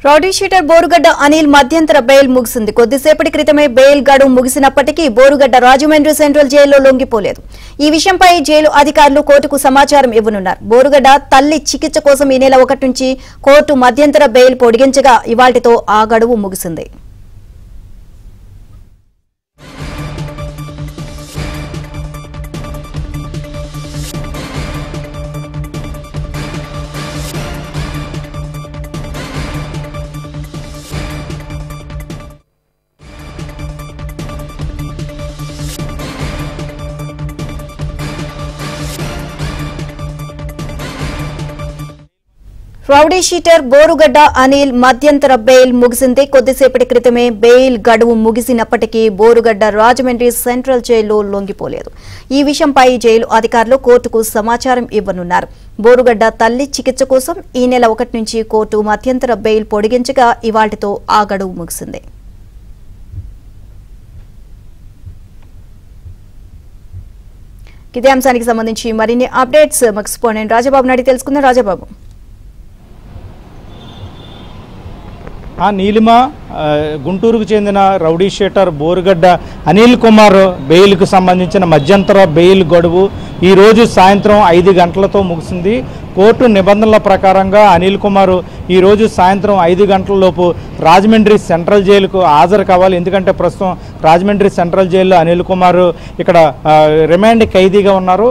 Rowdy sheeter Borugadda Anil మధ్యంతర bail ముగిసింది. కొద్దిసేపటి క్రితమే బెయిల్ గడువు ముగిసినప్పటికీ బోరుగడ్డ రాజమండ్రి సెంట్రల్ జైల్లో లొంగిపోలేదు. ఈ విషయంపై జైలు అధికారులు కోర్టుకు సమాచారం ఇవ్వనున్నారు. బోరుగడ్డ తల్లి చికిత్స కోసం ఈ నెల 1 నుంచి కోర్టు మధ్యంతర బెయిల్ పొడిగించగా ఇవాళ్టితో ఆ గడువు ముగిసింది. రౌడీ షీటర్ బోరుగడ్డ అనిల్ మధ్యంతర బెయిల్ ముగిసింది. కొద్దిసేపటి క్రితమే బెయిల్ గడువు ముగిసినప్పటికీ బోరుగడ్డ రాజమండ్రి సెంట్రల్ జైల్లో లొంగిపోలేదు. ఈ విషయంపై జైలు అధికారులు కోర్టుకు సమాచారం ఇవ్వనున్నారు. బోరుగడ్డ తల్లి చికిత్స కోసం ఈ నెల 1 నుంచి కోర్టు మధ్యంతర బెయిల్ పొడిగించగా ఇవాళ్టితో ఆ గడువు ముగిసింది. ఇదే అంశానికి సంబంధించి మరిన్ని అప్డేట్స్ మాకు స్పోనెంట్ రాజబాబు నాయుడు తెలుసుకుందాం. రాజబాబు, నీలిమ గుంటూరుకు చెందిన రౌడీ షీటర్ బోరుగడ్డ అనిల్ కుమార్ బెయిల్కు సంబంధించిన మధ్యంతర బెయిల్ గడువు ఈరోజు సాయంత్రం 5 గంటలతో ముగిసింది. కోర్టు నిబంధనల ప్రకారంగా అనిల్ కుమార్ ఈరోజు సాయంత్రం 5 గంటలలోపు రాజమండ్రి సెంట్రల్ జైలుకు హాజరు కావాలి. ఎందుకంటే ప్రస్తుతం రాజమండ్రి సెంట్రల్ జైల్లో అనిల్ కుమార్ ఇక్కడ రిమాండ్ ఖైదీగా ఉన్నారు.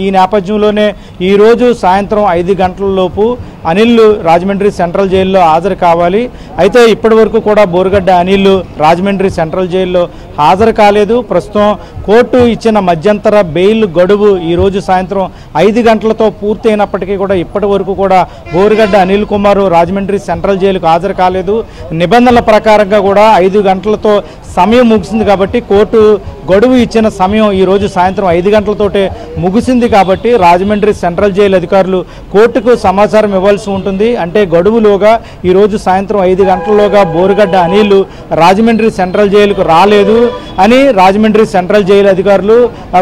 ఈ నేపథ్యంలోనే ఈరోజు సాయంత్రం 5 గంటలలోపు అనిల్ రాజమండ్రి సెంట్రల్ జైల్లో హాజరు కావాలి. అయితే ఇప్పటి వరకు కూడా బోరుగడ్డ అనిల్ రాజమండ్రి సెంట్రల్ జైల్లో హాజరు కాలేదు. ప్రస్తుతం కోర్టు ఇచ్చిన మధ్యంతర బెయిల్ గడువు ఈరోజు సాయంత్రం 5 గంటలతో పూర్తయినప్పటికీ కూడా ఇప్పటి వరకు కూడా బోరుగడ్డ అనిల్ కుమార్ రాజమండ్రి సెంట్రల్ జైలుకు హాజరు కాలేదు. నిబంధనల ప్రకారంగా కూడా 5 గంటలతో సమయం ముగిసింది కాబట్టి కోర్టు గడువు ఇచ్చిన సమయం ఈరోజు సాయంత్రం 5 గంటలతోటే ముగిసింది కాబట్టి రాజమండ్రి సెంట్రల్ జైలు అధికారులు కోర్టుకు సమాచారం ఇవ్వాల్సి ఉంటుంది. అంటే గడువులోగా ఈరోజు సాయంత్రం 5 గంటల్లోగా బోరుగడ్డ అనిల్ రాజమండ్రి సెంట్రల్ జైలుకు రాలేదు అని రాజమండ్రి సెంట్రల్ జైలు అధికారులు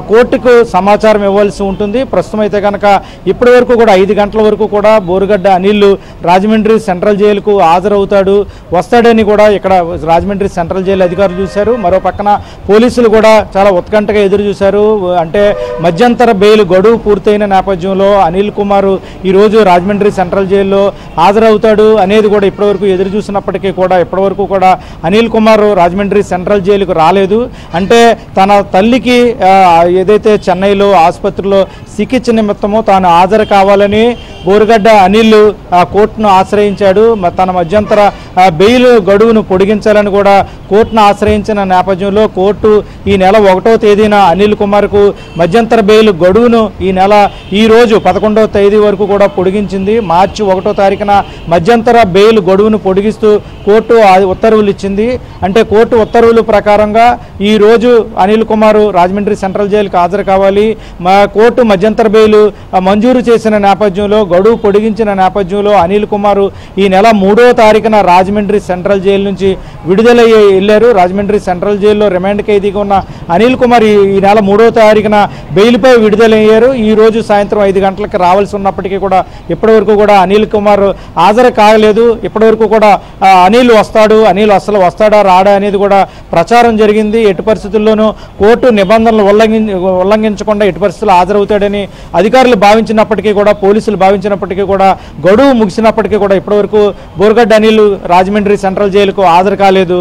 కోర్టుకు సమాచారం ఇవ్వాల్సి ఉంటుంది. ప్రస్తుతం అయితే కనుక ఇప్పటి వరకు కూడా 5 గంటల వరకు కూడా బోరుగడ్డ అనిల్ రాజమండ్రి సెంట్రల్ జైలుకు హాజరవుతాడు వస్తాడని కూడా ఇక్కడ రాజమండ్రి సెంట్రల్ జైలు అధికారులు చూశారు. మరో పక్కన పోలీసులు కూడా చాలా ఉత్కంఠగా ఎదురు చూశారు. అంటే మధ్యంతర బెయిల్ గడువు పూర్తయిన నేపథ్యంలో అనిల్ కుమార్ ఈరోజు రాజమండ్రి సెంట్రల్ జైల్లో హాజరవుతాడు అనేది కూడా ఇప్పటివరకు ఎదురు చూసినప్పటికీ కూడా ఇప్పటివరకు కూడా అనిల్ కుమార్ రాజమండ్రి సెంట్రల్ జైలుకు రాలేదు. అంటే తన తల్లికి ఏదైతే చెన్నైలో ఆసుపత్రిలో చికిత్స నిమిత్తమో తాను హాజరు కావాలని బోరుగడ్డ అనిల్ కోర్టును ఆశ్రయించాడు. తన మధ్యంతర బెయిల్ గడువును పొడిగించాలని కూడా కోర్టును ఆశ్రయించిన నేపథ్యంలో కోర్టు ఈ నెల 1వ తేదీన అనిల్ కుమార్కు మధ్యంతర బెయిల్ గడువును ఈ రోజు 11వ తేదీ వరకు కూడా పొడిగించింది. మార్చి 1వ తారీఖున మధ్యంతర బెయిల్ గడువును పొడిగిస్తూ కోర్టు ఉత్తర్వులు ఇచ్చింది. అంటే కోర్టు ఉత్తర్వుల ప్రకారంగా ఈ రోజు అనిల్ కుమార్ రాజమండ్రి సెంట్రల్ జైలుకు హాజరు కావాలి. కోర్టు మధ్యంతర బెయిల్ మంజూరు చేసిన నేపథ్యంలో గడువు పొడిగించిన నేపథ్యంలో అనిల్ కుమార్ ఈ నెల 3వ తారీఖున రాజమండ్రి సెంట్రల్ జైలు నుంచి విడుదలయ్యి వెళ్లారు. రాజమండ్రి సెంట్రల్ జైల్లో రిమాండ్ ఖైదీగా ఉన్న అనిల్ కుమార్ ఈ నెల 3వ తారీఖున బెయిల్పై విడుదలయ్యారు. ఈ రోజు సాయంత్రం 5 గంటలకు రావాల్సి ఉన్నప్పటికీ కూడా ఇప్పటివరకు కూడా అనిల్ కుమార్ హాజరు కాలేదు. ఇప్పటివరకు కూడా అనిల్ అసలు వస్తాడా రాడా అనేది కూడా ప్రచారం జరిగింది. ఎట్టి పరిస్థితుల్లోనూ కోర్టు నిబంధనలు ఉల్లంఘించకుండా ఎట్టి పరిస్థితుల్లో హాజరవుతాడని అధికారులు భావించినప్పటికీ కూడా పోలీసులు భావించినప్పటికీ కూడా గడువు ముగిసినప్పటికీ కూడా ఇప్పటివరకు బోరుగడ్డ అనిల్ రాజమండ్రి సెంట్రల్ జైలుకు హాజరు కాలేదు.